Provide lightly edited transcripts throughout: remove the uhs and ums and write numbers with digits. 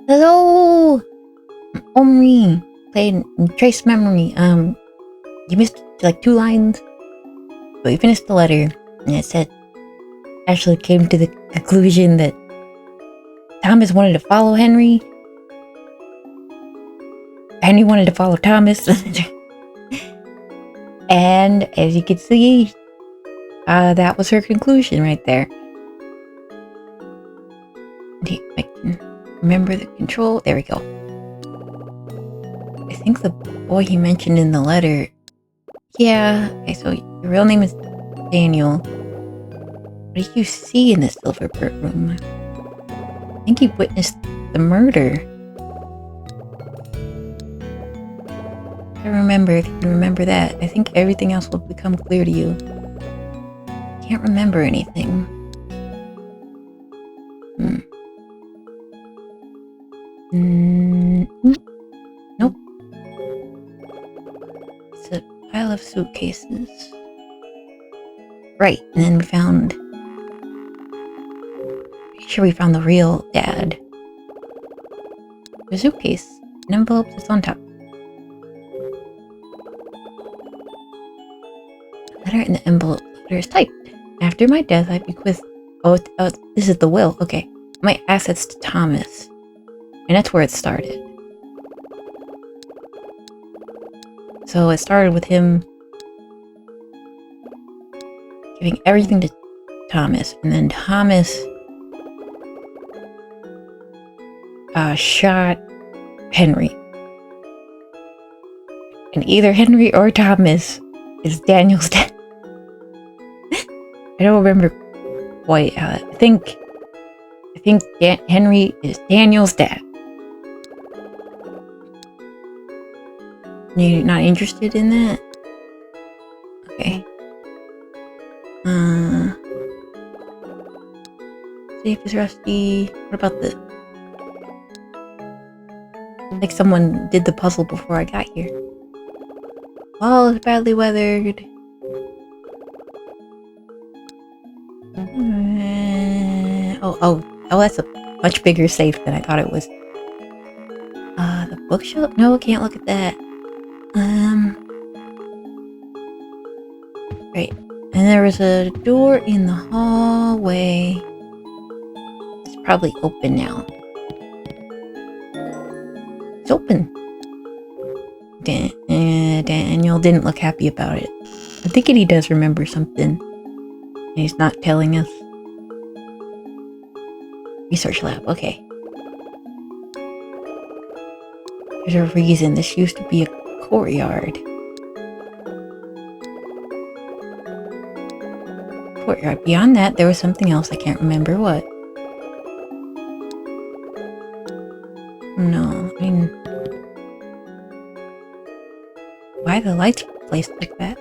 Hello, Omri. Playing Trace Memory. You missed like 2 lines, but you finished the letter, and it said Ashley came to the conclusion that Thomas wanted to follow Henry. Henry wanted to follow Thomas, and as you can see, that was her conclusion right there. I can remember the control. There we go. I think the boy he mentioned in the letter. Yeah. Okay, so your real name is Daniel. What did you see in the silver room? I think you witnessed the murder. I remember. If you remember that, I think everything else will become clear to you. Can't remember anything. Nope. It's a pile of suitcases. Right, and then we found... Pretty sure we found the real dad. The suitcase. An envelope that's on top. The letter in the envelope. The letter is typed. After my death, I bequeath... Oh, this is the will. Okay. My assets to Thomas. And that's where it started. So it started with him giving everything to Thomas, and then Thomas shot Henry. And either Henry or Thomas is Daniel's dad. I don't remember quite. I think Henry is Daniel's dad. You're not interested in that? Okay. Safe is rusty. What about the... Like someone did the puzzle before I got here. Wall is badly weathered. Oh, that's a much bigger safe than I thought it was. The bookshelf? No, I can't look at that. Right. And there was a door in the hallway. It's probably open now. It's open. Daniel didn't look happy about it. I'm thinking he does remember something. And he's not telling us. Research lab, okay. There's a reason this used to be a courtyard. Courtyard. Beyond that, there was something else. I can't remember what. No, I mean... Why the lights placed like that?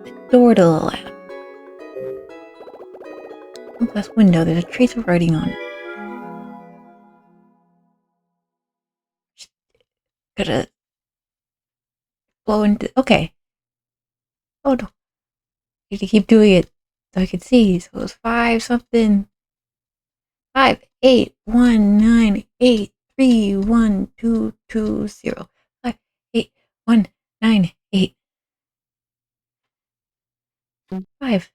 The door to the lab. A glass window. There's a trace of writing on it. Gotta blow into... Okay. Oh no. I need to keep doing it so I can see. So it was 5 something. 5, 8, 1, 9, 8, 3, 1, 2, 2, 0. 5, 8, 1, 9, 8. 5,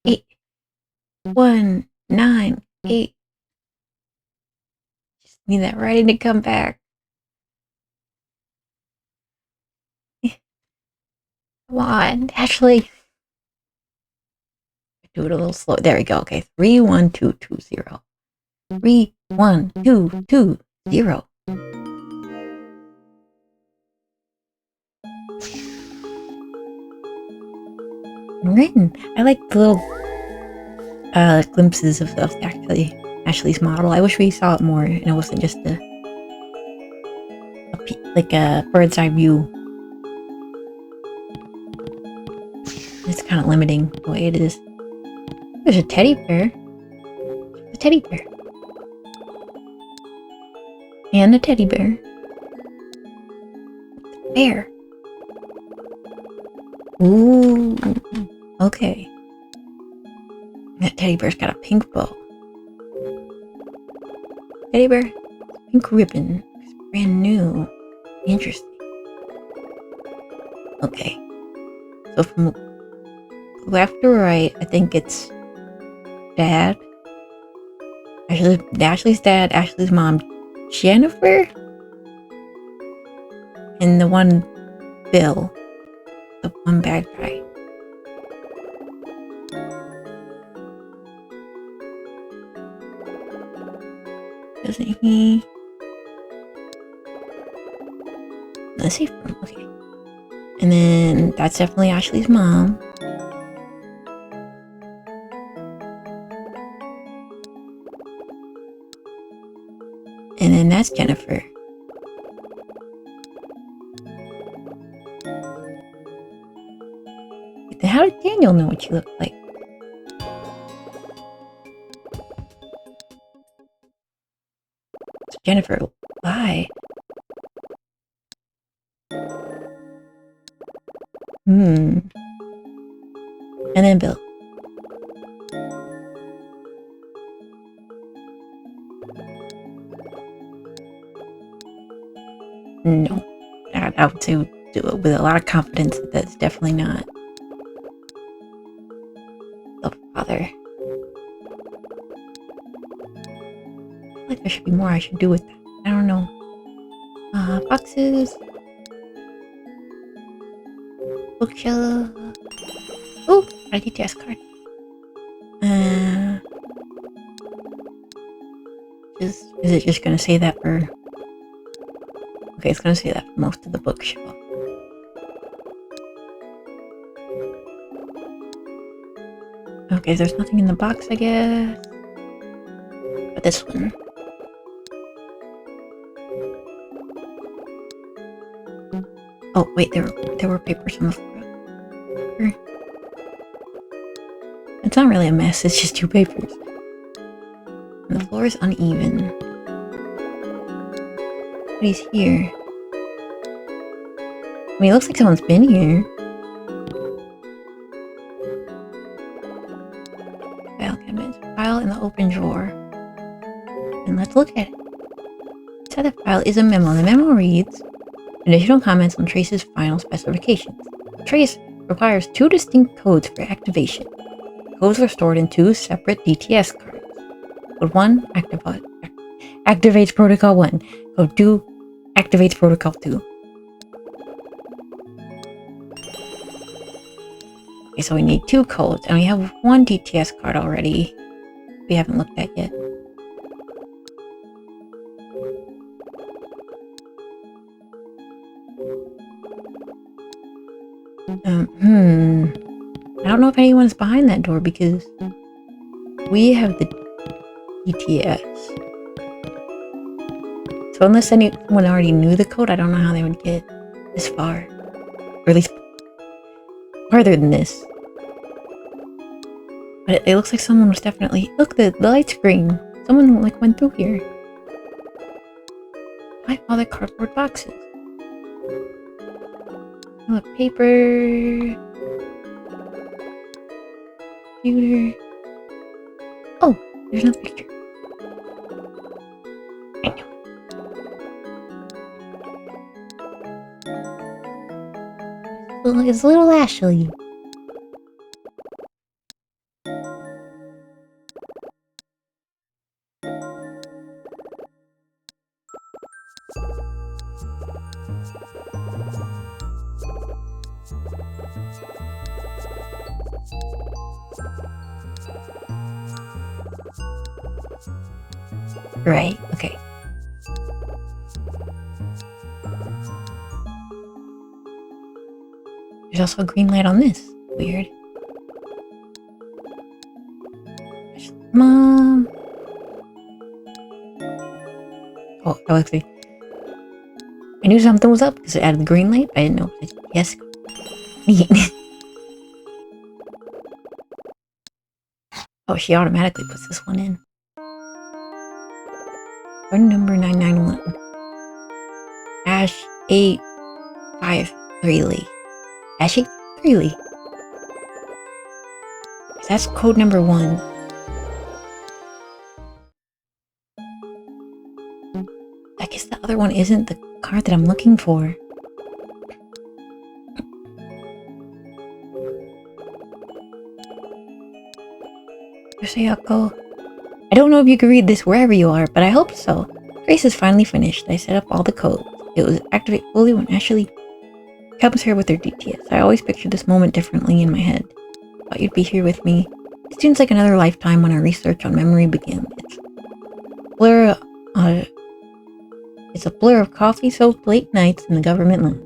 8, 1, 9, 8. Just need that writing to come back. Come on, Ashley. Do it a little slow. There we go. Okay, 3, 1, 2, 2, 0. 3, 1, 2, 2, 0. Written. I like the little glimpses of Ashley's model. I wish we saw it more and it wasn't just like a bird's eye view. It's kind of limiting the way it is. There's a teddy bear. A teddy bear. And a teddy bear. Bear. Ooh. Okay. That teddy bear's got a pink bow. Teddy bear, pink ribbon. It's brand new. Interesting. Okay. So from left to right, I think it's Dad. Ashley's dad, Ashley's mom, Jennifer, and the one Bill, the one bad guy. Doesn't he? Let's see. Okay. And then that's definitely Ashley's mom. And then that's Jennifer. Then how did Daniel know what she looked like? So Jennifer lied. And then Bill. No. I would say do it with a lot of confidence that that's definitely not the father. I feel like there should be more I should do with that. I don't know. Boxes. Bookshelf. Oh, a DTS card. Is it just gonna say that for... Okay, it's gonna say that for most of the bookshelf. Okay, there's nothing in the box, I guess. But this one. Oh, wait, there were papers on the floor. It's not really a mess, it's just two papers. And the floor is uneven. But he's here. I mean, it looks like someone's been here. File cabinet. File in the open drawer. And let's look at it. Inside the file is a memo. The memo reads, additional comments on Trace's final specifications. Trace requires 2 distinct codes for activation. Codes are stored in 2 separate DTS cards. Code 1 activates Protocol 1. Code 2 activates Protocol 2. Okay, so we need 2 codes, and we have 1 DTS card already. We haven't looked at yet. I don't know if anyone's behind that door because we have the DTS. So unless anyone already knew the code, I don't know how they would get this far. Or at least farther than this. But it looks like someone was definitely... Look, the light's green. Someone like went through here. Why all the cardboard boxes? Look, paper... Computer... Oh, there's no picture. I know. It's little Ashley. Right, okay. There's also a green light on this. Weird. Mom. Oh, that was good. I knew something was up because it added the green light. I didn't know. Yes. Neat. Oh, she automatically puts this one in. Phone number 991. Ash 853 Lee. Ash 853 Lee. That's code number 1. other one isn't the card that I'm looking for. Yoseyako. I don't know if you can read this wherever you are, but I hope so. Trace is finally finished. I set up all the codes. It was activate fully when Ashley comes here with her DTS. I always picture this moment differently in my head. Thought you'd be here with me. It seems like another lifetime when our research on memory began. It's a blur of coffee-soaked late nights in the government lab.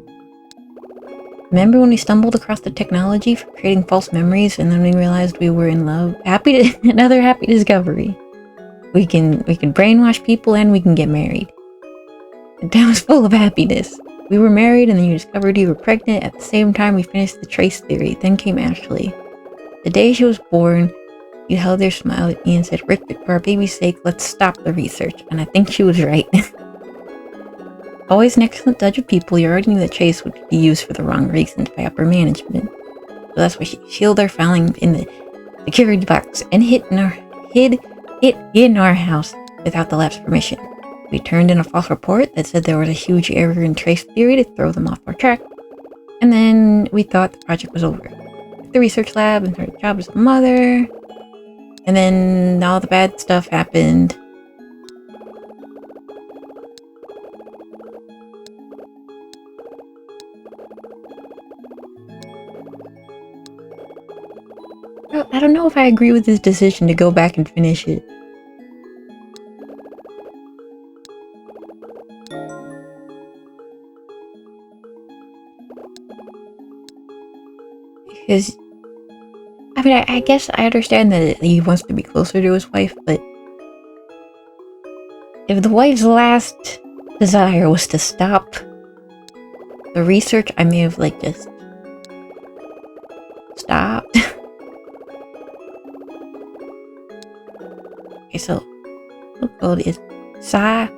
Remember when we stumbled across the technology for creating false memories and then we realized we were in love? Another happy discovery. We can brainwash people and we can get married. The town was full of happiness. We were married and then you discovered you were pregnant. At the same time we finished the trace theory. Then came Ashley. The day she was born, you held your smile at me and said, Rick, for our baby's sake, let's stop the research. And I think she was right. Always an excellent judge of people, you already knew that Chase would be used for the wrong reasons by upper management. So that's why she sealed our filing in the security box and hid it in our house without the lab's permission. We turned in a false report that said there was a huge error in trace theory to throw them off our track. And then we thought the project was over. Took the research lab and started a job as a mother. And then all the bad stuff happened. I don't know if I agree with his decision to go back and finish it. Because, I mean, I guess I understand that he wants to be closer to his wife, but if the wife's last desire was to stop the research, I may have, like, just stopped. Okay, so the code is Sa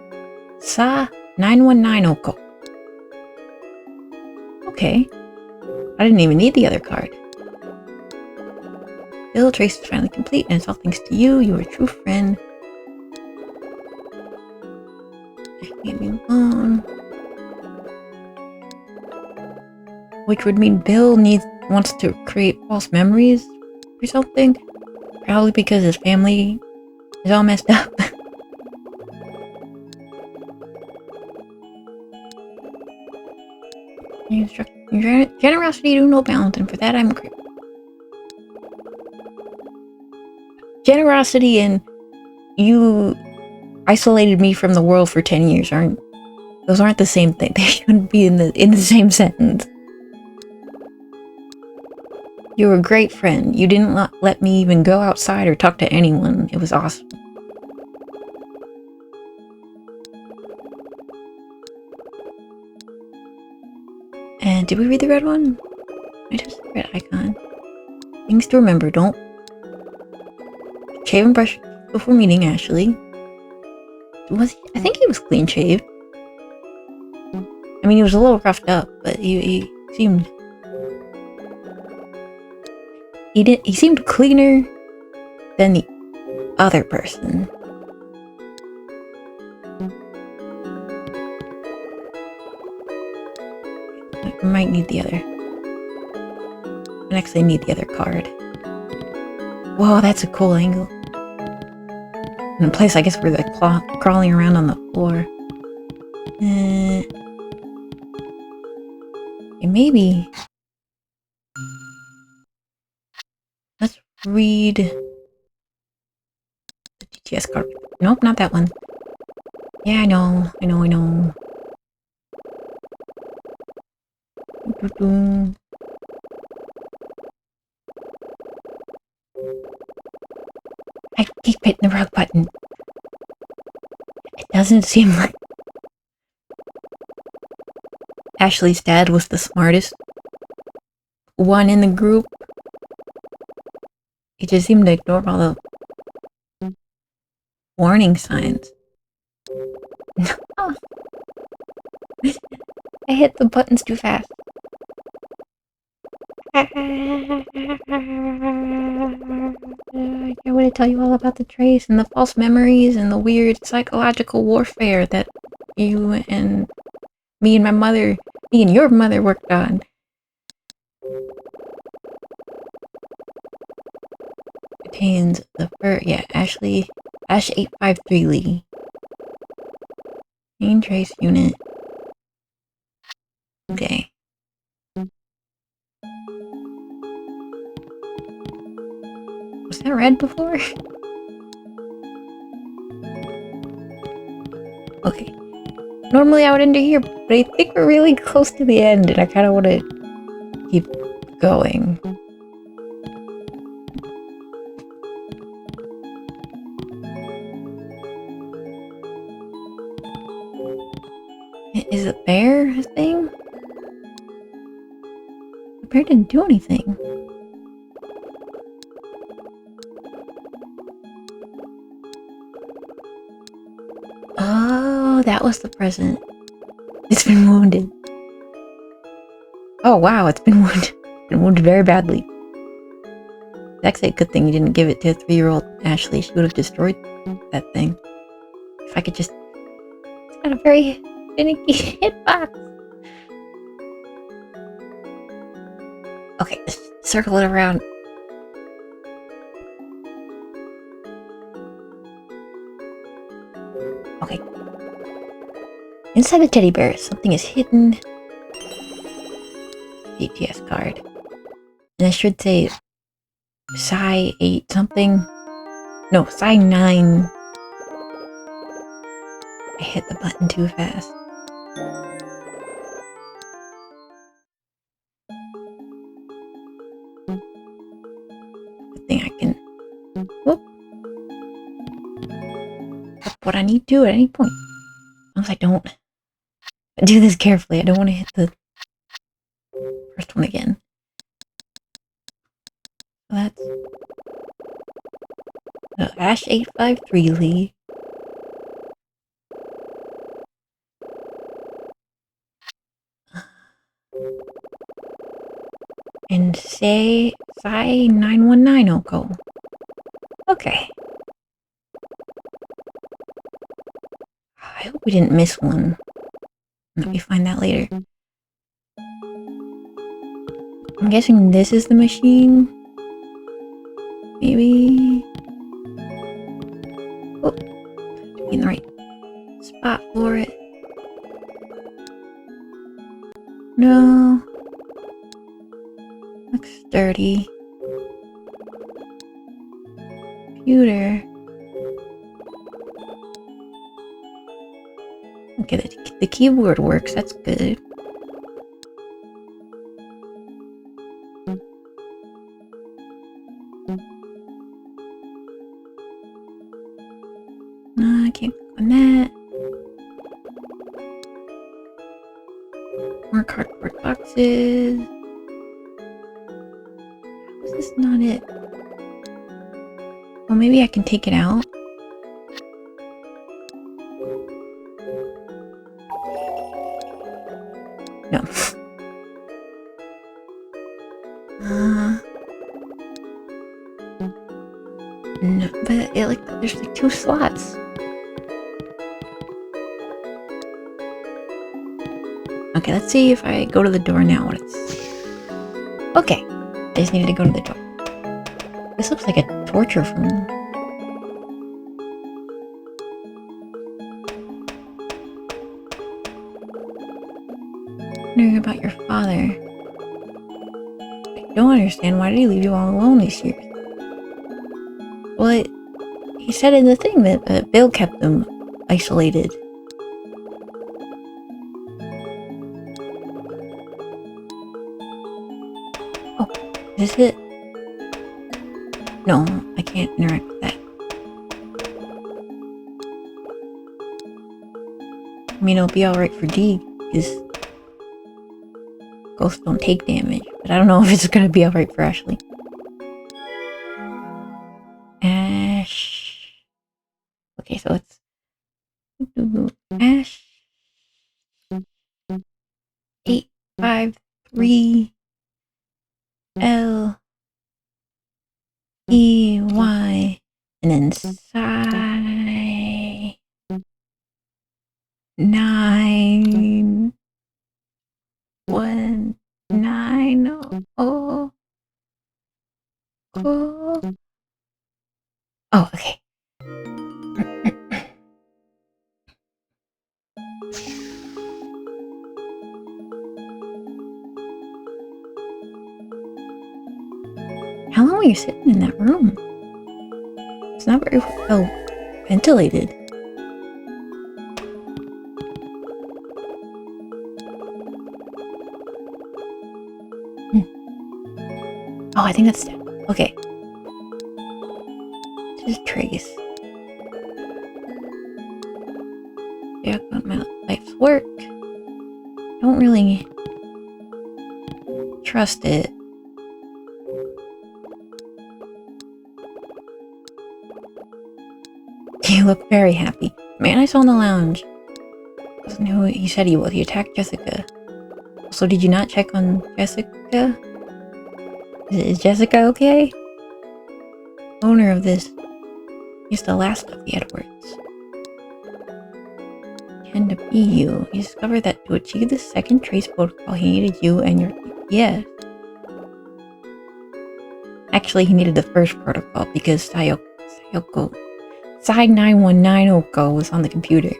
919 Oko. Okay. I didn't even need the other card. Bill, trace is finally complete, and it's all thanks to you. You were a true friend. Leave me alone. Which would mean Bill wants to create false memories or something. Probably because his family is all messed up. Your generosity knew no bounds, and for that I'm grateful. Generosity and you isolated me from the world for 10 years aren't the same thing. They shouldn't be in the same sentence. You were a great friend. You didn't let me even go outside or talk to anyone. It was awesome. And did we read the red one? I just the red icon. Things to remember, don't shave and brush before meeting Ashley. I think he was clean shaved. I mean, he was a little roughed up, but he seemed he seemed cleaner than the other person. I might need the other. Next, I need the other card. Whoa, that's a cool angle. In a place, I guess, where they're crawling around on the floor. Okay, maybe. Let's read the DTS card. Nope, not that one. Yeah, I know. I keep hitting the wrong button. It doesn't seem like Ashley's dad was the smartest one in the group. He just seemed to ignore all the warning signs. I hit the buttons too fast. I want to tell you all about the trace and the false memories and the weird psychological warfare that you and me and your mother worked on. Contains the yeah, Ash 853 Lee. Main trace unit. Okay. Was that red before? Okay. Normally I would end it here, but I think we're really close to the end and I kind of want to keep going. Is the bear a thing? The bear didn't do anything. Oh, that was the present. It's been wounded. Oh wow, it's been wounded. It's been wounded very badly. It's actually a good thing you didn't give it to a 3-year-old Ashley. She would have destroyed that thing. If I could just... It's got a very finicky hitbox. Okay, let's circle it around. Okay. Inside the teddy bear, something is hidden. ATS card. And I should say Psi 8 something. No, Psi 9. I hit the button too fast. Good thing I can... Whoop. That's what I need to do at any point. As long as I don't do this carefully. I don't want to hit the first one again. So that's... Ash 853 Lee. And say Psi 919 Oko. Okay. I hope we didn't miss one. Let me find that later. I'm guessing this is the machine. Maybe. Oh, to be in the right spot for it. No. Looks dirty. Computer. Okay, the keyboard works. That's good. No, I can't click on that. More cardboard boxes. How is this not it? Well, maybe I can take it out. No. No, but there's like 2 slots. Okay, let's see if I go to the door now. What it's... Okay, I just needed to go to the door. This looks like a torture room. Wondering about your father. I don't understand. Why did he leave you all alone these years? Well, he said in the thing that Bill kept them isolated. Oh, is it? No, I can't interact with that. I mean, it'll be alright for D, because ghosts don't take damage, but I don't know if it's gonna be alright for Ashley. Ash. Okay, so it's Ash 853 L E Y and then Psi 9 1 9 oh oh oh okay. How long were you sitting in that room? It's not very well ventilated. Oh, I think that's dead. Okay. This is Trace. Yeah, about my life's work. Don't really trust it. You look very happy. Man I saw in the lounge wasn't who he said he was. He attacked Jessica. So did you not check on Jessica? Is Jessica okay? Owner of this is the last of the Edwards. Tend to be you. He discovered that to achieve the second trace protocol, he needed you and your GPS. Actually, he needed the first protocol because Sayoko Side 919 Oko was on the computer.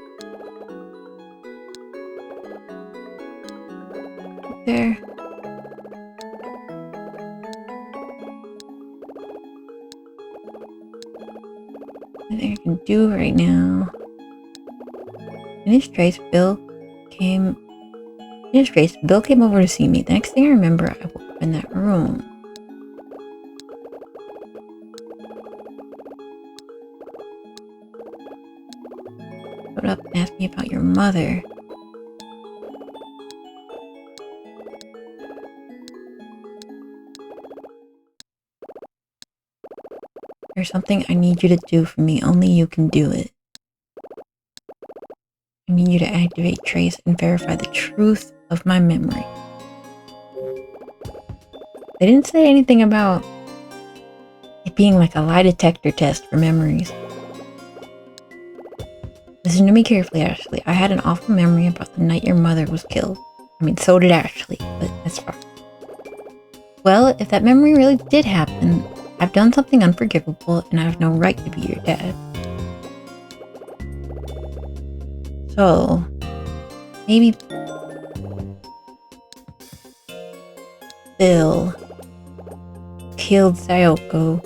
There. Nothing I can do right now. Finish trace, Bill came over to see me. The next thing I remember, I woke up in that room. Showed up and asked me about your mother. There's something I need you to do for me. Only you can do it. I need you to activate trace and verify the truth of my memory. They didn't say anything about it being like a lie detector test for memories. Listen to me carefully, Ashley. I had an awful memory about the night your mother was killed. I mean, so did Ashley, but that's fine. Well, if that memory really did happen, I've done something unforgivable and I have no right to be your dad. So, maybe Bill killed Sayoko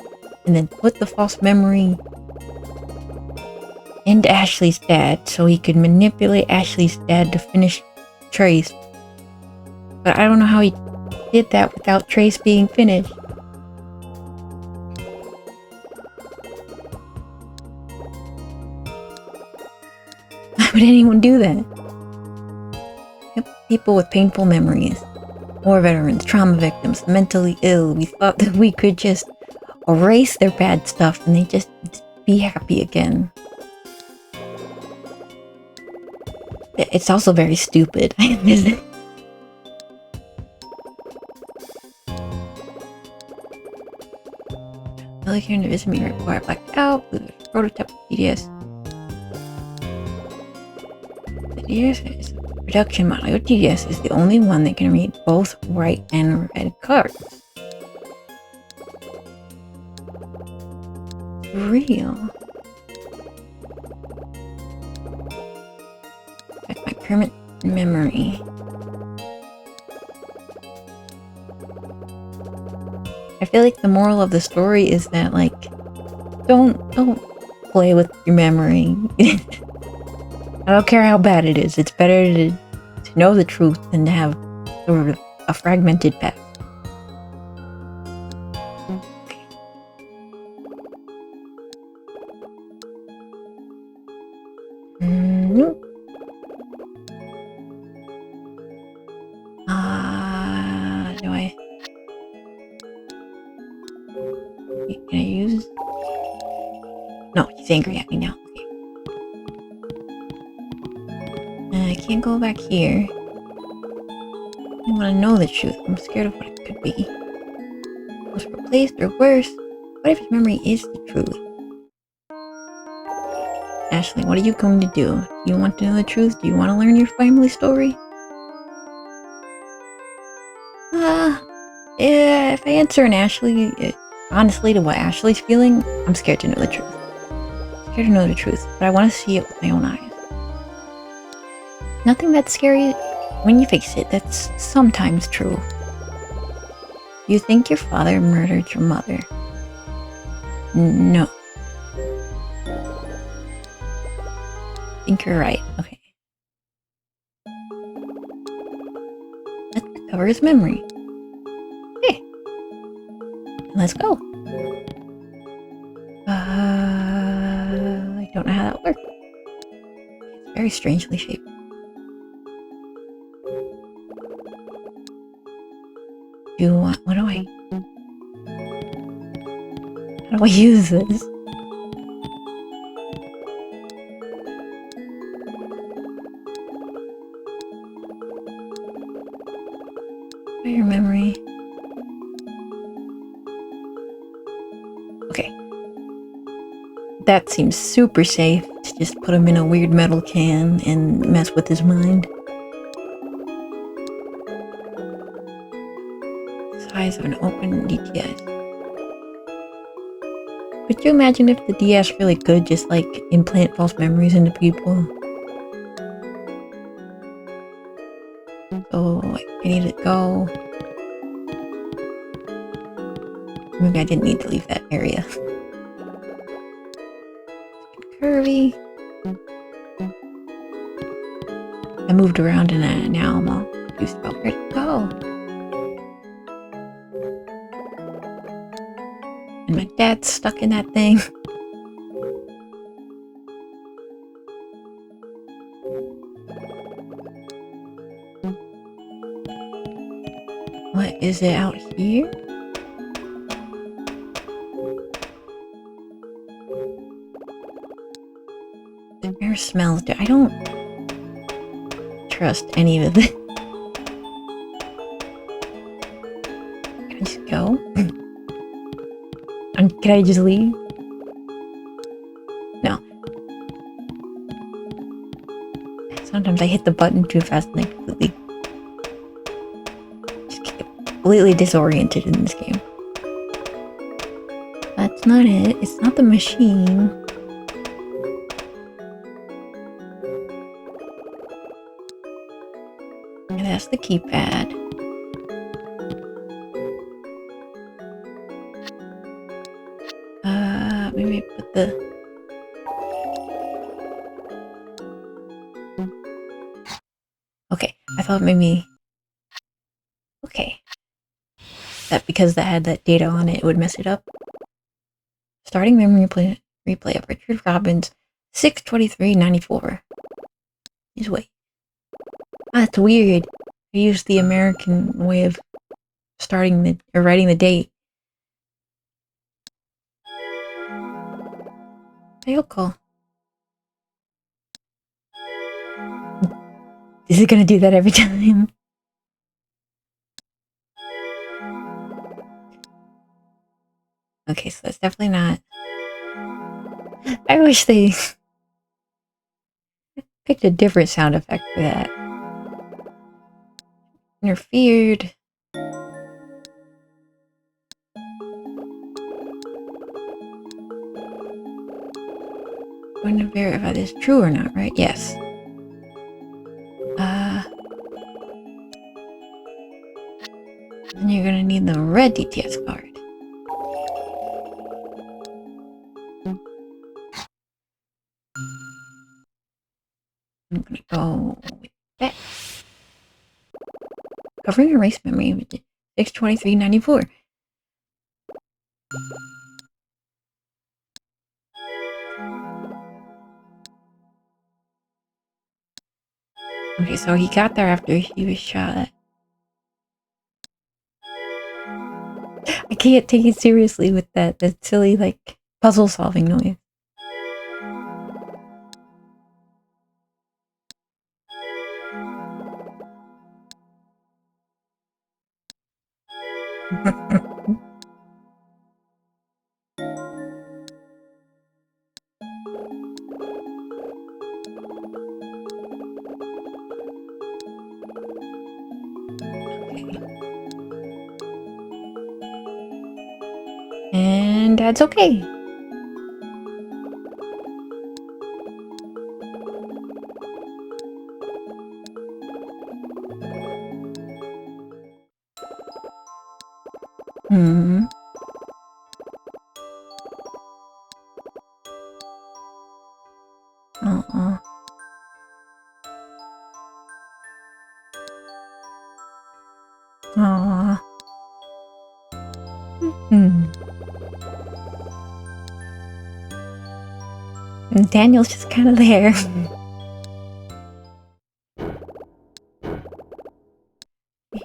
and then put the false memory into Ashley's dad so he could manipulate Ashley's dad to finish Trace. But I don't know how he did that without Trace being finished. Why would anyone do that? People with painful memories, war veterans, trauma victims, mentally ill. We thought that we could just erase their bad stuff and they just be happy again. It's also very stupid. I like here to visit me right before I blacked out. Prototype TDS. The TDS is a production model. Your TDS is the only one that can read both white and red cards. Real. Check my permanent memory. I feel like the moral of the story is that, like, don't play with your memory. I don't care how bad it is. It's better to know the truth than to have sort of a fragmented past. Okay. Do I? Can I use? No, he's angry at me now. Okay. I can't go back here. I want to know the truth. I'm scared of what it could be. Was replaced or worse? What if his memory is the truth? Ashley, what are you going to do? Do you want to know the truth? Do you want to learn your family story? Yeah, if I answer an Ashley, honestly, to what Ashley's feeling, I'm scared to know the truth. Scared to know the truth, but I want to see it with my own eyes. Nothing that's scary when you face it. That's sometimes true. You think your father murdered your mother? No. I think you're right. Okay. Let's recover his memory. Okay. Let's go. I don't know how that works. It's very strangely shaped. What do I... How do I use this? Fire memory. Okay. That seems super safe to just put him in a weird metal can and mess with his mind. Size of an open DTS. Could you imagine if the DS really could just like implant false memories into people? So I need to go. Maybe I didn't need to leave that area. Curvy. I moved around and now I'm all confused about where to go. And my dad's stuck in that thing. What is it out here? The air smells. I don't trust any of it. Can I just go? Can I just leave? No. Sometimes I hit the button too fast and I completely disoriented in this game. That's not it. It's not the machine. And that's the keypad. Maybe I put the... Okay, I thought maybe... Okay. That because that had that data on it, it would mess it up. Starting memory replay of Richard Robbins, 6/23/94. Just wait. That's weird. I used the American way of starting or writing the date. Ayoko. Is it gonna do that every time? Okay, so that's definitely not... I wish they picked a different sound effect for that. Interfered. I'm going to verify this true or not, right? Yes. Then you're gonna need the red DTS card. I'm gonna go with that. Covering erase memory with 6/23/94. Okay, so he got there after he was shot. I can't take it seriously with that silly, like, puzzle solving noise. Dad's okay. Hmm. Uh-uh. Aww. Hmm. And Daniel's just kind of there. You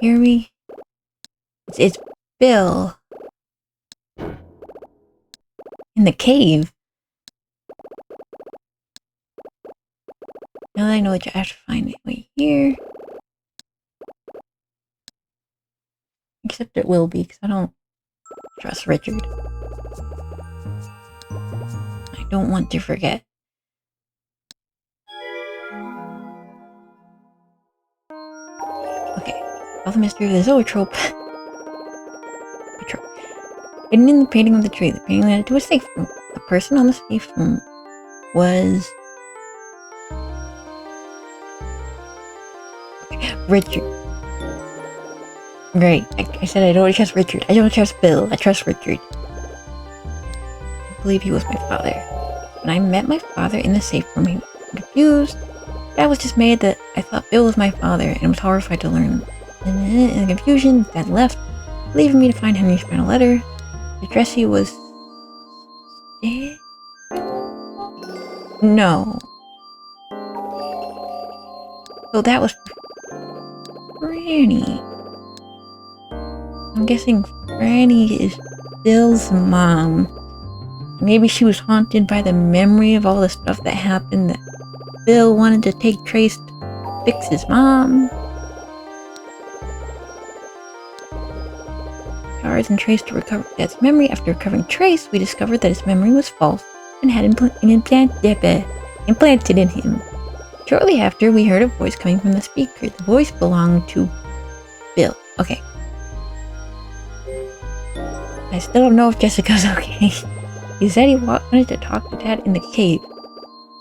hear me? It's Bill. In the cave. Now that I know what, I have to find it. Wait, here. Except it will be, because I don't trust Richard. I don't want to forget. Okay. Solve the mystery of the zoetrope. Hidden in the painting of the tree. The painting led to a safe room. The person on the safe room was... Richard. Great. I said I don't trust Richard. I don't trust Bill. I trust Richard. I believe he was my father. When I met my father in the safe room, he was confused. Dad was just mad that I thought Bill was my father and was horrified to learn. In the confusion, Dad left, leaving me to find Henry's final letter. The dress he was... dead? No. So that was... Franny. I'm guessing Franny is Bill's mom. Maybe she was haunted by the memory of all the stuff that happened that Bill wanted to take Trace to fix his mom. Cards and Trace to recover Dad's memory. After recovering Trace, we discovered that his memory was false and had implanted in him. Shortly after, we heard a voice coming from the speaker. The voice belonged to Bill. Okay. I still don't know if Jessica's okay. He said he wanted to talk to Dad in the cave.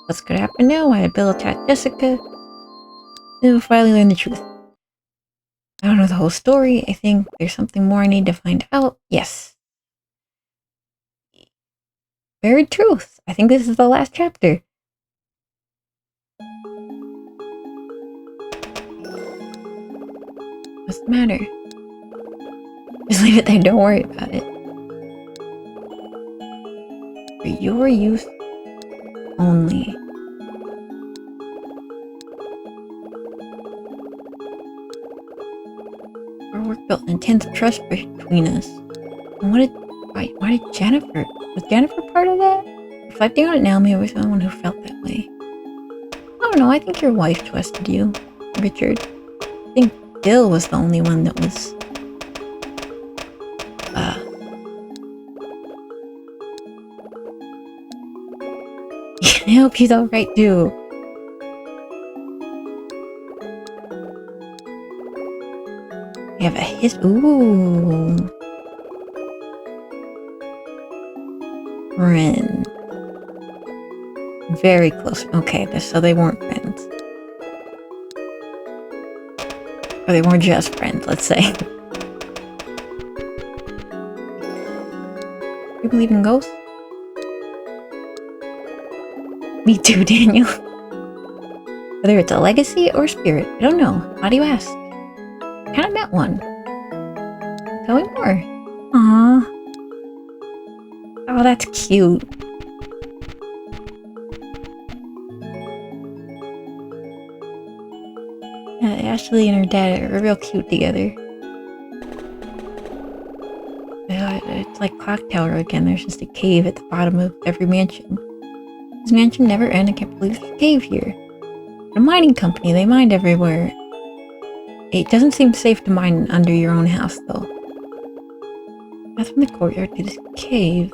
What's gonna happen now? Why did Bill attack Jessica? Then we'll finally learn the truth. I don't know the whole story. I think there's something more I need to find out. Yes. Buried truth. I think this is the last chapter. What's the matter? Just leave it there. Don't worry about it. For your use only. Our work built an intense trust between us. And why did Jennifer... Was Jennifer part of that? Reflecting on it now, maybe I was the only one who felt that way. I don't know, I think your wife trusted you, Richard. I think Bill was the only one that was... I hope he's alright too. We have a ooh. Friend. Very close. Okay, so they weren't friends. Or they weren't just friends, let's say. You believe in ghosts? Me too, Daniel. Whether it's a legacy or spirit, I don't know. Why do you ask? I kinda met one. Tell me more. Aww. Oh, that's cute. Ashley and her dad are real cute together. It's like Clock Tower again. There's just a cave at the bottom of every mansion. This mansion never ends. I can't believe there's a cave here. A mining company. They mine everywhere. It doesn't seem safe to mine under your own house, though. Path from the courtyard to this cave.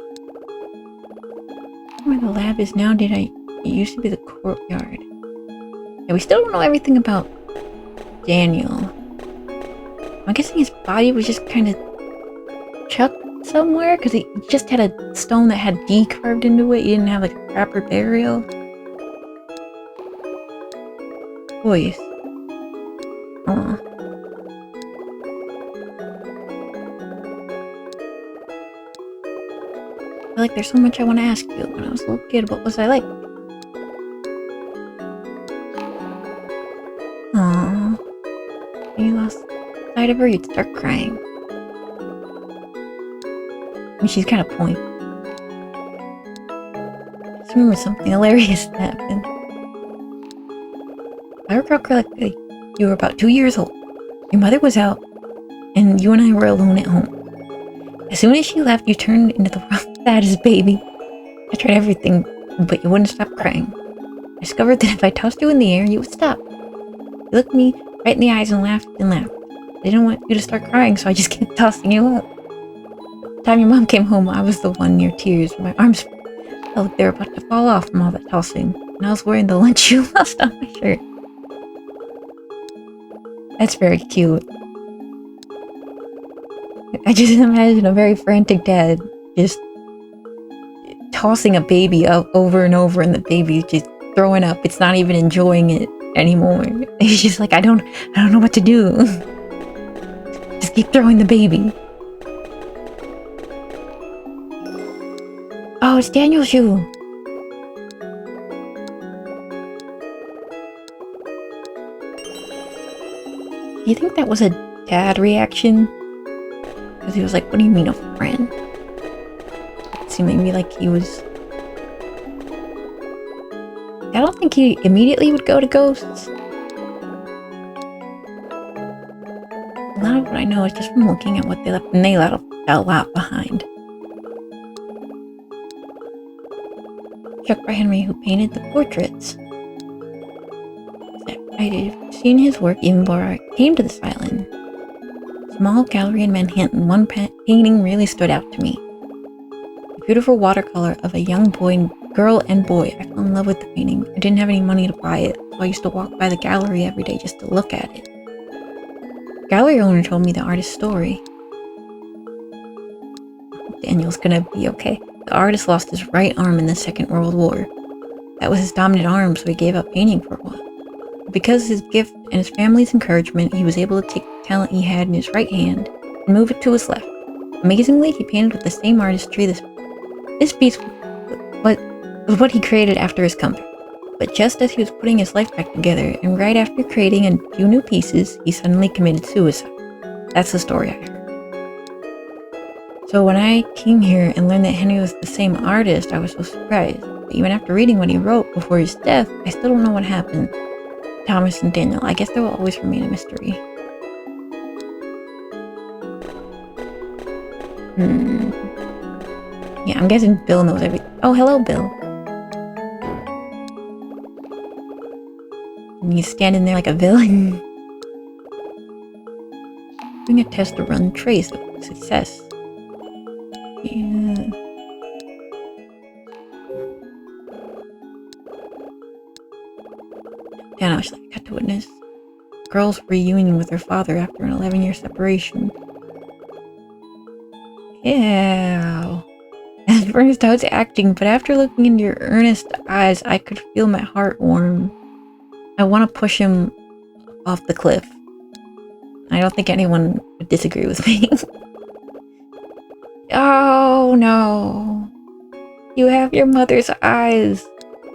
Where the lab is now, it used to be the courtyard. Yeah, we still don't know everything about Daniel. I'm guessing his body was just kind of chucked somewhere? Because he just had a stone that had D carved into it. He didn't have like a proper burial. Voice. Aw. I feel like there's so much I want to ask you. When I was a little kid, what was I like? Aww. When you lost sight of her, you'd start crying. I mean, she's kind of point. I just remember something hilarious that happened. I recall correctly, you were about 2 years old. Your mother was out, and you and I were alone at home. As soon as she left, you turned into the world's saddest baby. I tried everything, but you wouldn't stop crying. I discovered that if I tossed you in the air, you would stop. You looked me right in the eyes and laughed and laughed. I didn't want you to start crying, so I just kept tossing you up. By the time your mom came home, I was the one near tears. My arms felt like they were about to fall off from all that tossing, and I was wearing the lunch you lost on my shirt. That's very cute. I just imagine a very frantic dad just tossing a baby up over and over, and the baby's just throwing up. It's not even enjoying it anymore. He's just like, I don't know what to do. Just keep throwing the baby. Oh, it's Daniel's shoe. Do you think that was a dad reaction? Because he was like, what do you mean a friend? It seemed maybe like he was... I don't think he immediately would go to ghosts. A lot of what I know is just from looking at what they left, and they left a lot behind. Struck by Henry, who painted the portraits. I'd seen his work even before I came to this island. Small gallery in Manhattan, one painting really stood out to me. A beautiful watercolor of a young girl and boy. I fell in love with the painting. I didn't have any money to buy it, so I used to walk by the gallery every day just to look at it. The gallery owner told me the artist's story. Daniel's gonna be okay. The artist lost his right arm in the Second World War. That was his dominant arm, so he gave up painting for a while. Because of his gift and his family's encouragement, he was able to take the talent he had in his right hand and move it to his left. Amazingly, he painted with the same artistry. This piece was what he created after his comeback. But just as he was putting his life back together, and right after creating a few new pieces, he suddenly committed suicide. That's the story I heard. So when I came here and learned that Henry was the same artist, I was so surprised. But even after reading what he wrote before his death, I still don't know what happened. Thomas and Daniel, I guess they will always remain a mystery. Yeah, I'm guessing Bill knows everything. Oh, hello, Bill. And he's standing there like a villain. Doing a test to run trace of success. Yeah. Daniel, she's like, got to witness girl's reunion with her father after an 11-year separation. Yeah. At first I was acting, but after looking into your earnest eyes, I could feel my heart warm. I want to push him off the cliff. I don't think anyone would disagree with me. Oh no. You have your mother's eyes.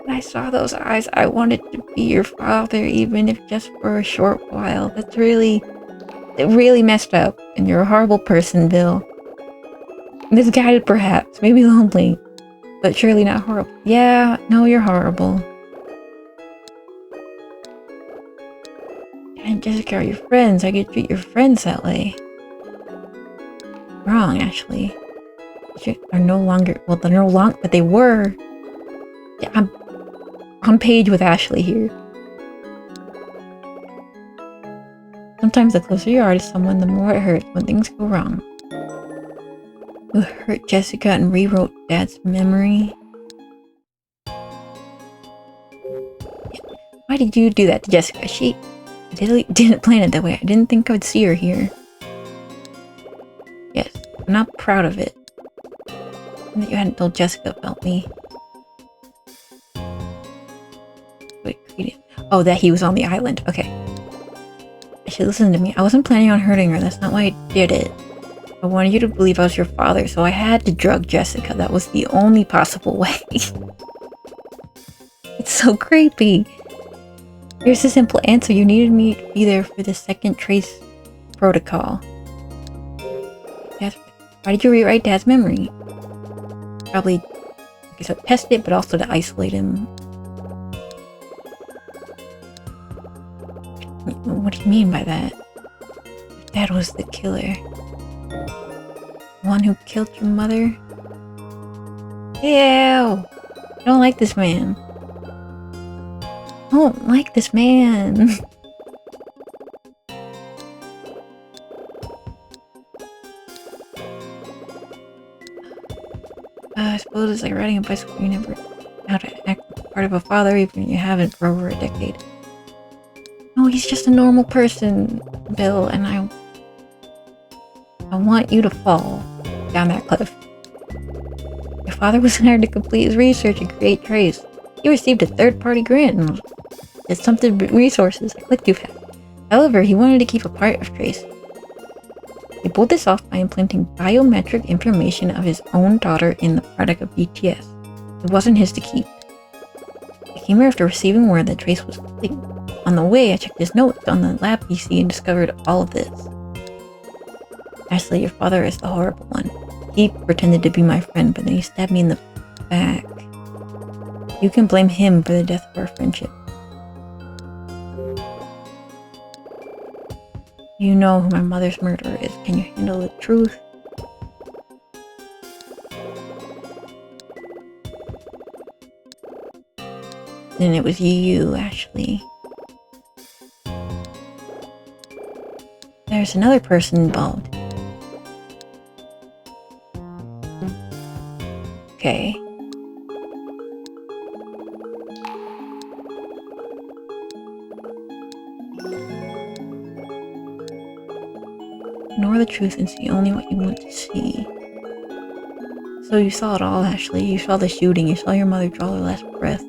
When I saw those eyes, I wanted to be your father, even if just for a short while. It really messed up, and you're a horrible person, Bill. Misguided, perhaps, maybe lonely, but surely not horrible. Yeah, no, you're horrible. And Jessica are your friends. I could treat your friends that way. Wrong, actually. Are no longer, well, they're no longer, but they were. Yeah, I'm on page with Ashley here. Sometimes the closer you are to someone, the more it hurts when things go wrong. You hurt Jessica and rewrote Dad's memory. Why did you do that to Jessica? She didn't plan it that way. I didn't think I would see her here. Yes, I'm not proud of it. that you hadn't told Jessica about me. Wait, oh, that he was on the island. Okay. I should listen to me. I wasn't planning on hurting her. That's not why I did it. I wanted you to believe I was your father, so I had to drug Jessica. That was the only possible way. It's so creepy. Here's the simple answer. You needed me to be there for the second trace protocol. Why did you rewrite Dad's memory? Probably, okay, so test it, but also to isolate him. What do you mean by that? If Dad was the killer. The one who killed your mother? Ew! I don't like this man. I don't like this man. I suppose it's like riding a bicycle. You never know how to act part of a father, even if you haven't for over a decade. No, he's just a normal person, Bill, and I want you to fall down that cliff. Your father was hired to complete his research and create Trace. He received a third-party grant and did something with resources I clicked too fast. However, he wanted to keep a part of Trace. He pulled this off by implanting biometric information of his own daughter in the product of BTS. It wasn't his to keep. I came here after receiving word that Trace was complete. On the way, I checked his notes on the lab PC and discovered all of this. Ashley, your father is the horrible one. He pretended to be my friend, but then he stabbed me in the back. You can blame him for the death of our friendship. You know who my mother's murderer is. Can you handle the truth? Then it was you, Ashley. There's another person involved. Okay. Ignore the truth and see only what you want to see. So you saw it all, Ashley. You saw the shooting. You saw your mother draw her last breath.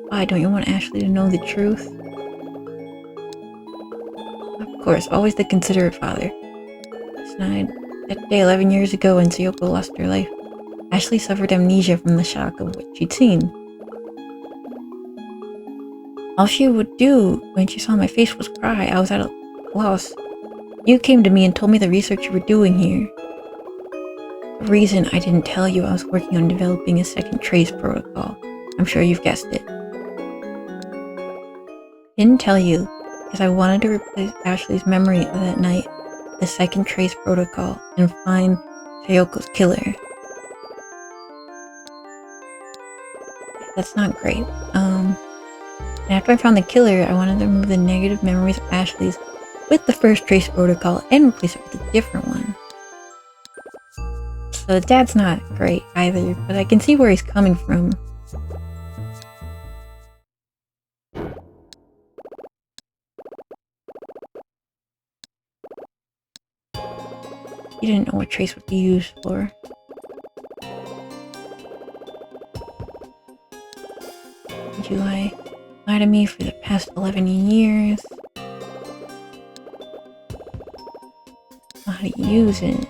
Why don't you want Ashley to know the truth? Of course, always the considerate father. That day 11 years ago when Sayoko lost her life, Ashley suffered amnesia from the shock of what she'd seen. All she would do when she saw my face was cry. I was at a loss. You came to me and told me the research you were doing here. The reason I didn't tell you I was working on developing a second trace protocol. I'm sure you've guessed it. Didn't tell you because I wanted to replace Ashley's memory of that night, the second trace protocol, and find Sayoko's killer. That's not great. And after I found the killer, I wanted to remove the negative memories of Ashley's with the first trace protocol and replace it with a different one. So Dad's not great either, but I can see where he's coming from. He didn't know what trace would be used for. Did you lie to me for the past 11 years? Know how to use it.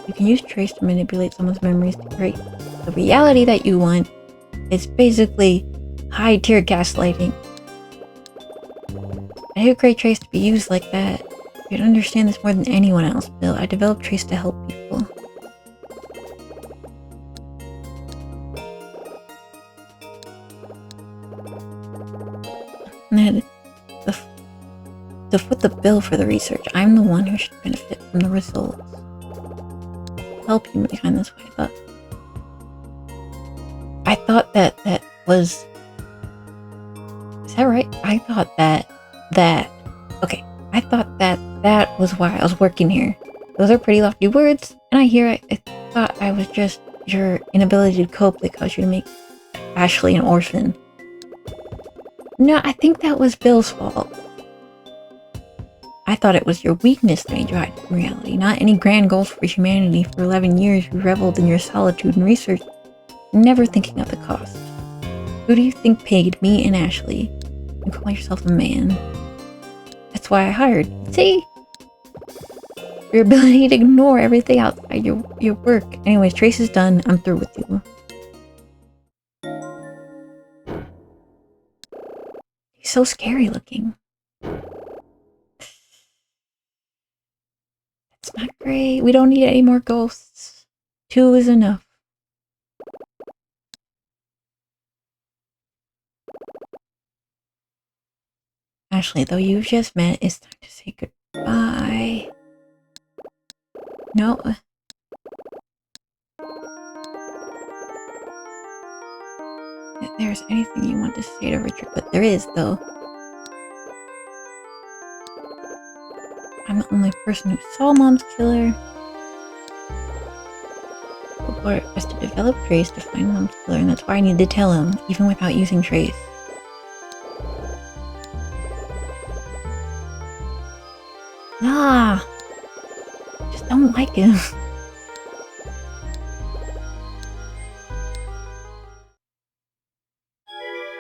You can use trace to manipulate someone's memories to create the reality that you want. It's basically high-tier gaslighting. I did create Trace to be used like that. You'd understand this more than anyone else, Bill. I developed Trace to help people. And then to foot the bill for the research, I'm the one who should benefit from the results. Help you behind this way, but I thought that was... Is that right? I thought okay, I thought that was why I was working here. Those are pretty lofty words, and I thought I was just your inability to cope that caused you to make Ashley an orphan. No, I think that was Bill's fault. I thought it was your weakness that made you hide from reality, not any grand goals for humanity. For 11 years, you reveled in your solitude and research, never thinking of the cost. Who do you think paid me and Ashley? You call yourself a man. That's why I hired. See? Your ability to ignore everything outside your work. Anyways, Trace is done. I'm through with you. He's so scary looking. That's not great. We don't need any more ghosts. 2 is enough. Ashley, though you've just met, it's time to say goodbye. No. If there's anything you want to say to Richard, but there is, though. I'm the only person who saw Mom's killer. Before it was to develop Trace to find Mom's killer, and that's why I need to tell him, even without using Trace. Ah! Just don't like him.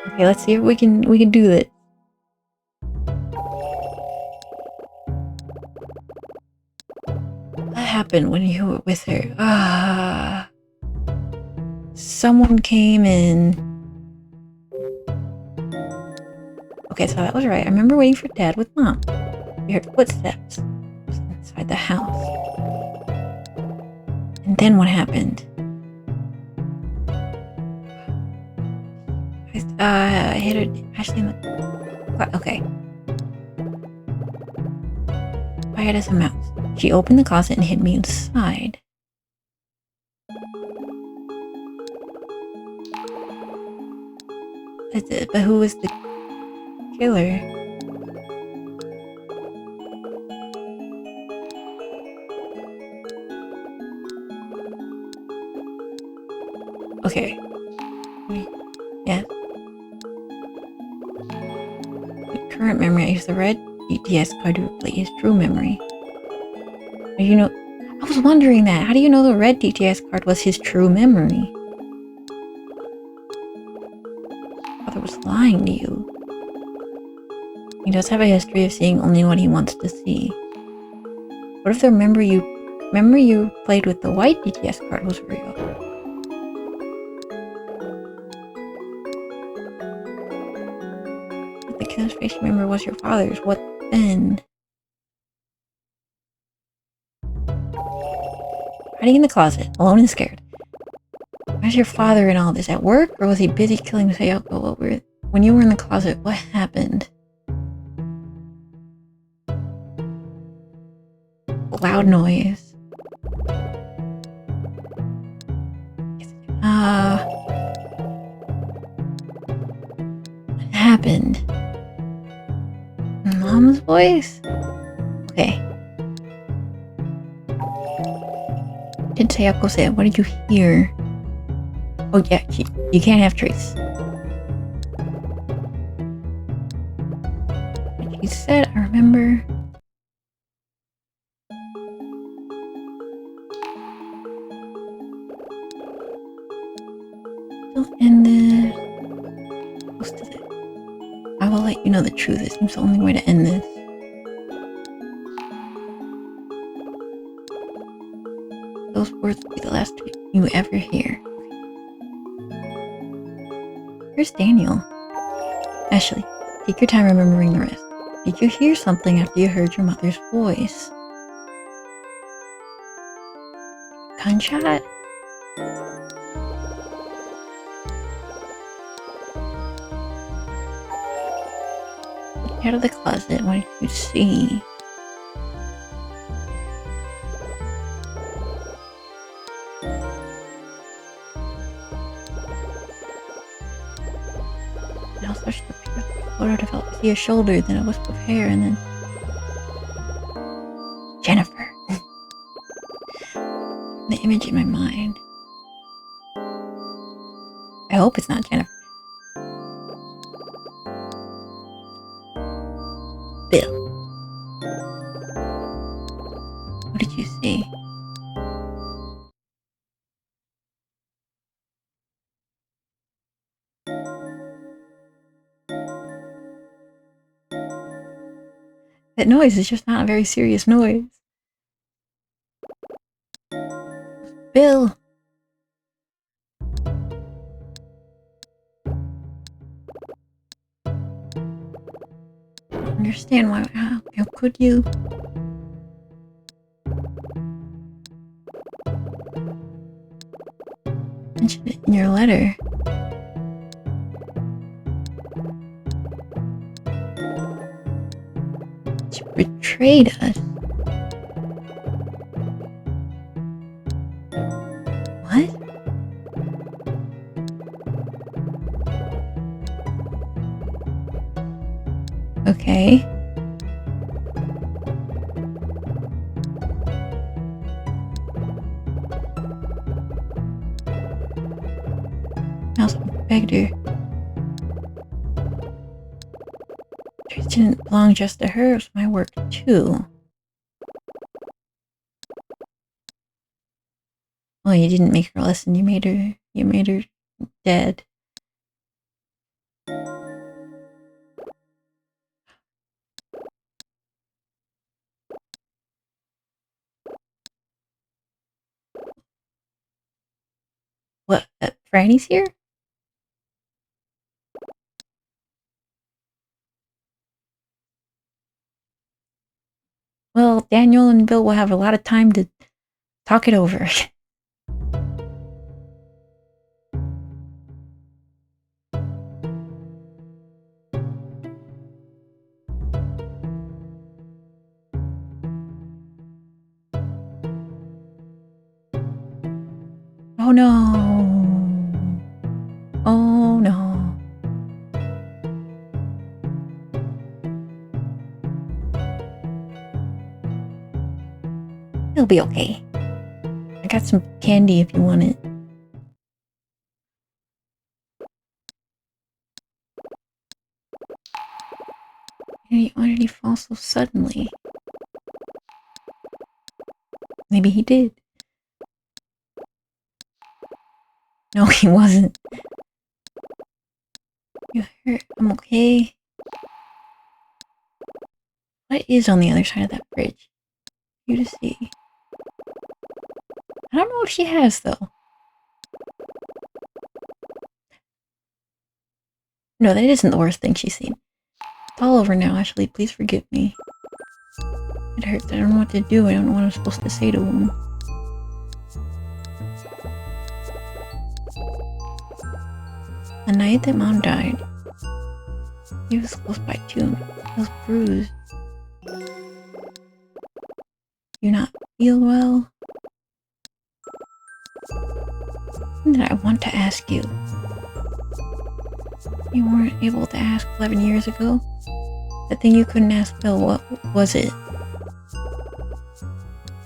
Okay, let's see if we can do this. What happened when you were with her? Ah. Someone came in. Okay, so that was right. I remember waiting for Dad with Mom. We heard footsteps inside the house. And then what happened? I hit her Ashley in the... Okay. Quiet as a mouse. She opened the closet and hid me inside. But who was the killer? Okay. Yeah. The current memory, I use the red DTS card to replace his true memory. How do you know? I was wondering that. How do you know the red DTS card was his true memory? Father was lying to you. He does have a history of seeing only what he wants to see. What if the memory you played with the white DTS card was real? If the killer's face you remember was your father's, what then? Hiding in the closet, alone and scared. Where's your father in all this? At work? Or was he busy killing Sayoko? When you were in the closet, what happened? Loud noise. What happened? Mom's voice? Okay. Did Sayoko say it? What did you hear? Oh yeah, you can't have Trace. What she said, I remember. Don't end this. Close to this. I will let you know the truth. It seems the only way to end this. Those words will be the last you ever hear. Where's Daniel? Ashley, take your time remembering the rest. Did you hear something after you heard your mother's voice? Gunshot? Get out of the closet. What did you see? Now search the picture. Photo developed. See a shoulder, then a wisp of hair, and then Jennifer. The image in my mind. I hope it's not Jennifer. Bill. That noise is just not a very serious noise. Bill! Understand why, how could you? Mention it in your letter. She betrayed us. What? Okay. I also begged her. It didn't belong just to her, it was my work too. Well, you didn't make her listen, you made her dead. What, Franny's here? Well, Daniel and Bill will have a lot of time to talk it over. Oh no. Oh no. It'll be okay. I got some candy if you want it. Why did he fall so suddenly? Maybe he did. No, he wasn't. You hurt? I'm okay. What is on the other side of that bridge? You to see. I don't know if she has, though. No, that isn't the worst thing she's seen. It's all over now, Ashley. Please forgive me. It hurts. I don't know what to do. I don't know what I'm supposed to say to him. The night that Mom died, he was close by too. He was bruised. You not feel well? Something that I want to ask you. You weren't able to ask 11 years ago? That thing you couldn't ask Bill, what was it?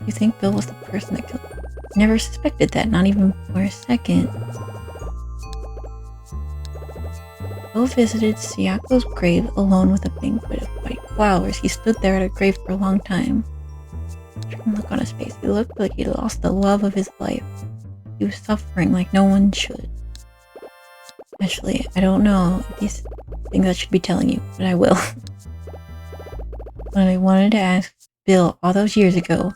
You think Bill was the person that killed him? Never suspected that, not even for a second. Bill visited Siako's grave alone with a banquet of white flowers. He stood there at a grave for a long time. A look on his face. He looked like he lost the love of his life. He was suffering like no one should. Actually, I don't know if these things I should be telling you, but I will. But I wanted to ask Bill all those years ago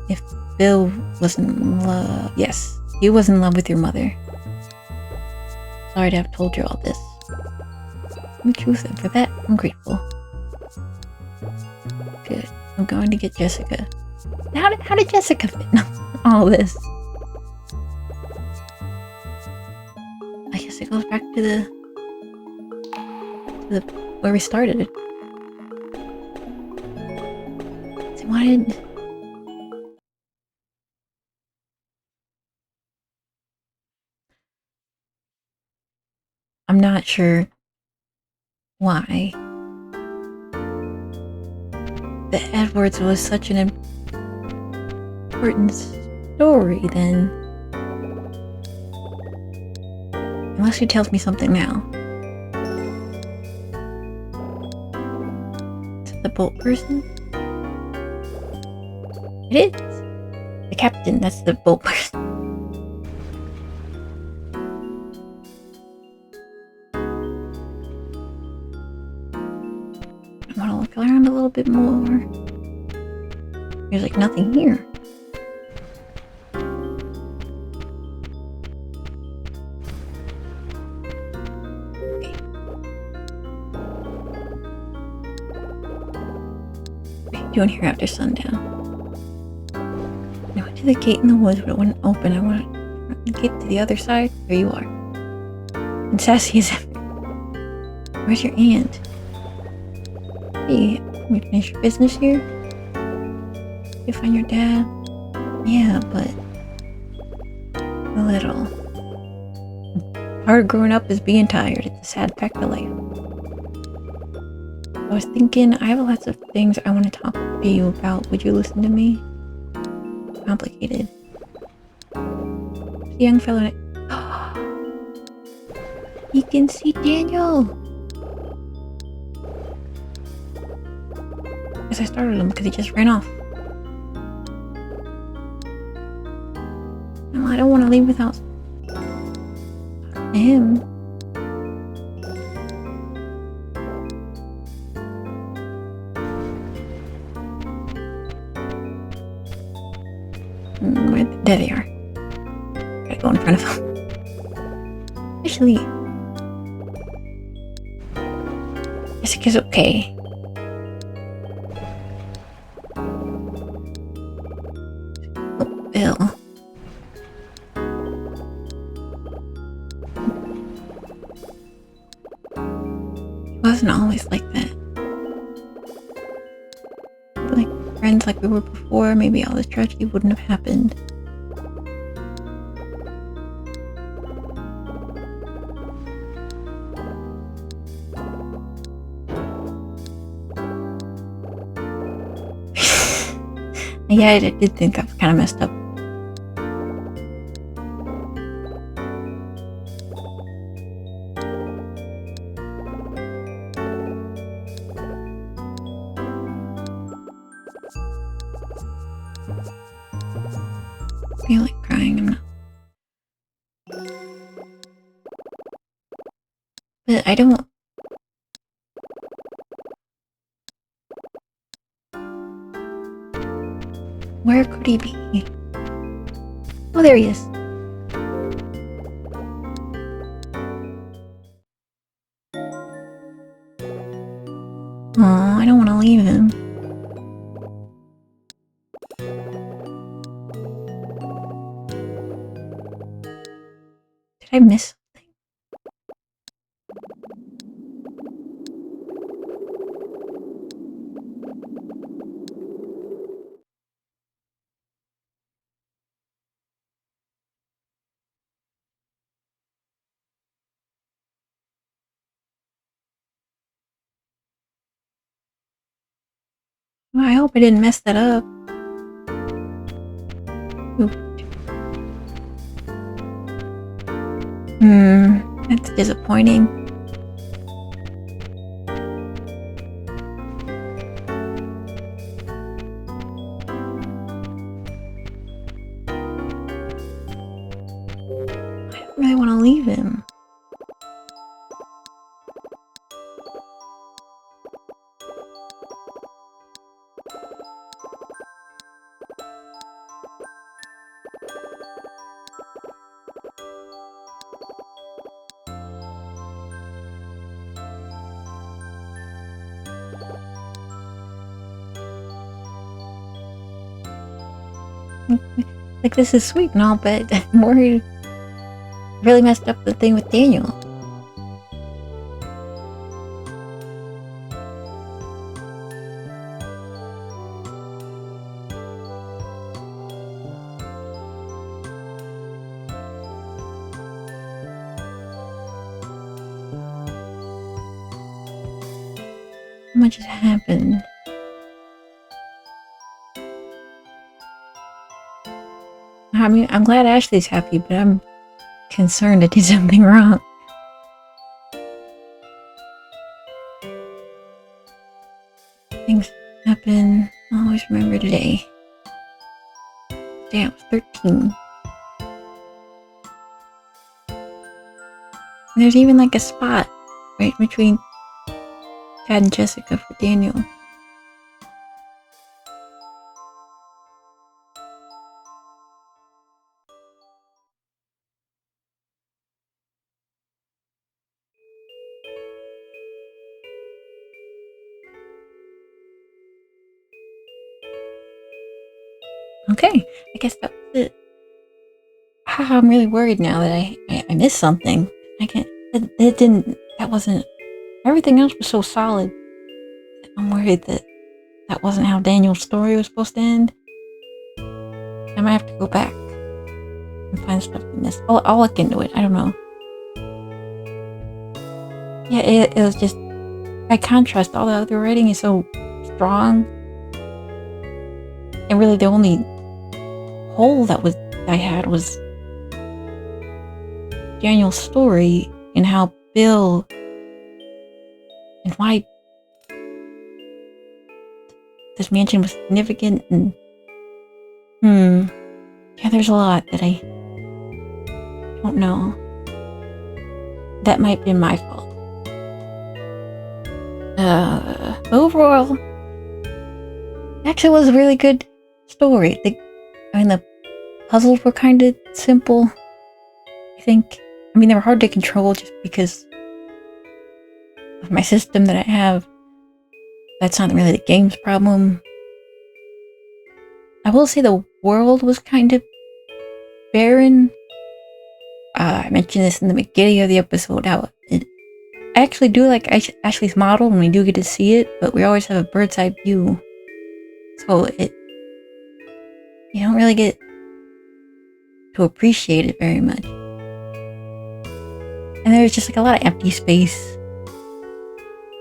if Bill was in love. Yes, he was in love with your mother. Sorry to have told you all this. The truth, and for that, I'm grateful. Good. I'm going to get Jessica. How did Jessica fit in all this? I guess it goes back to the where we started. So why did... I'm not sure why. The Edwards was such an important story then. Unless she tells me something now. Is it the boat person? It is! The captain, that's the boat person. I want to look around a little little bit more. There's like nothing here. Okay. What are you doing here after sundown? I went to the gate in the woods, but it wouldn't open. I want to get to the other side. There you are. And sassy as ever. Where's your aunt? Hey, can you finish your business here? You find your dad? Yeah, but a little. Part of growing up is being tired. It's a sad fact of life. I was thinking, I have lots of things I want to talk to you about. Would you listen to me? Complicated. The young fellow. He can see Daniel. Guess I startled him because he just ran off. No, I don't want to leave without him. There they are. Gotta go in front of them. Actually, Jessica's okay. Oh, Bill. He wasn't always like that. Like friends like we were before, maybe all this tragedy wouldn't have happened. Yeah, I did think that was kind of messed up. I feel like crying, I'm not. But I don't. Where could he be? Oh, there he is. Oh, I don't want to leave him. Did I miss something? Well, I hope I didn't mess that up. That's disappointing. I don't really want to leave him. Like, this is sweet and all, but I'm worried really messed up the thing with Daniel. How much has happened? I mean, I'm glad Ashley's happy, but I'm concerned I did something wrong. Things happen. I'll always remember today. Today I was 13. And there's even like a spot right between Dad and Jessica for Daniel. Okay, I guess that was it. I'm really worried now that I missed something. I can't. It didn't. That wasn't. Everything else was so solid. I'm worried that that wasn't how Daniel's story was supposed to end. I might have to go back and find stuff I missed. I'll look into it. I don't know. Yeah, it was just, by contrast, all the other writing is so strong. And really the only hole that I had was Daniel's story and how Bill and why this mansion was significant, and yeah, there's a lot that I don't know. That might be my fault. Overall, actually was a really good story. The puzzles were kind of simple, I think. I mean, they were hard to control just because of my system that I have. That's not really the game's problem. I will say the world was kind of barren. I mentioned this in the beginning of the episode, how I actually do like Ashley's model when we do get to see it, but we always have a bird's eye view. So you don't really get to appreciate it very much. And there's just like a lot of empty space.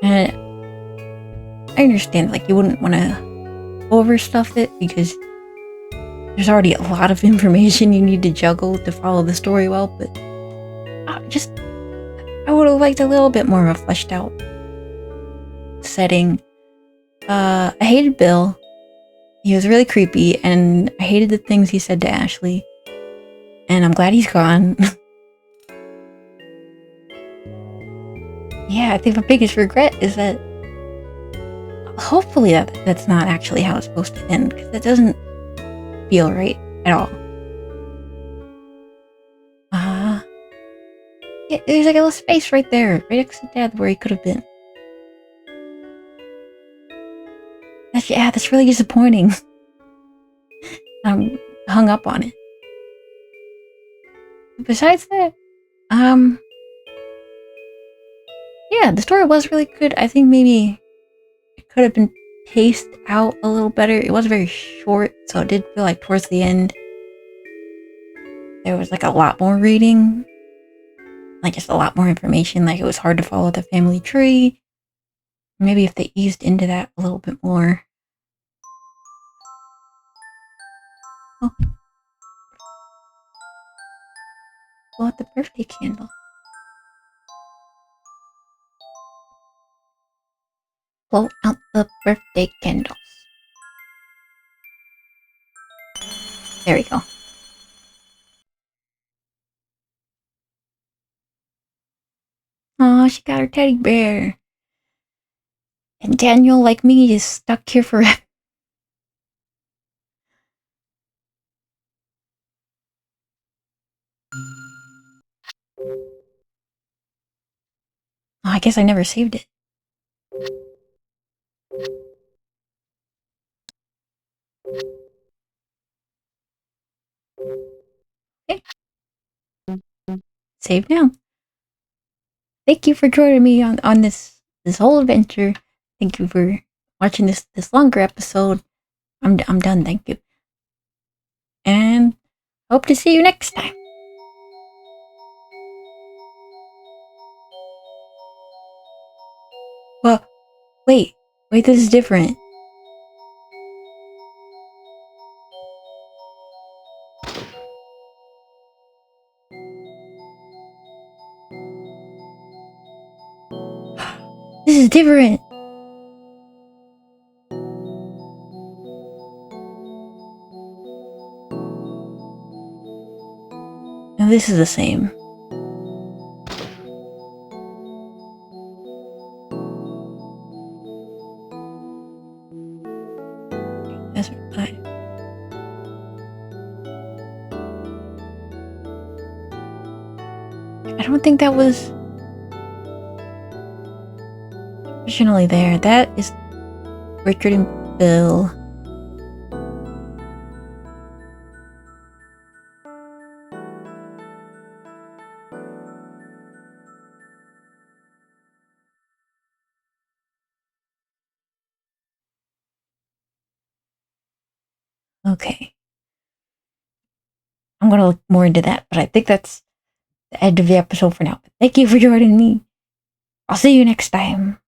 And I understand, like, you wouldn't want to overstuff it because there's already a lot of information you need to juggle to follow the story well, but I would have liked a little bit more of a fleshed out setting. I hated Bill. He was really creepy, and I hated the things he said to Ashley. And I'm glad he's gone. Yeah, I think my biggest regret is that hopefully that's not actually how it's supposed to end, because that doesn't feel right at all. Yeah, there's like a little space right there, right next to Dad, where he could have been. That's really disappointing. I'm hung up on it. Besides that, yeah, the story was really good. I think maybe it could have been paced out a little better. It was very short, so it did feel like towards the end there was like a lot more reading, like just a lot more information. Like, it was hard to follow the family tree. Maybe if they eased into that a little bit more. Oh, blow out the birthday candle. Blow out the birthday candles. There we go. Aw, she got her teddy bear. And Daniel, like me, is stuck here forever. Oh, I guess I never saved it. Okay. Save now. Thank you for joining me on this whole adventure. Thank you for watching this longer episode. I'm done. Thank you, and hope to see you next time. Well, wait, this is different. This is different. No, this is the same. That's right. I don't think that was originally there. That is Richard and Bill. Okay. I'm gonna look more into that, but I think that's the end of the episode for now. Thank you for joining me. I'll see you next time.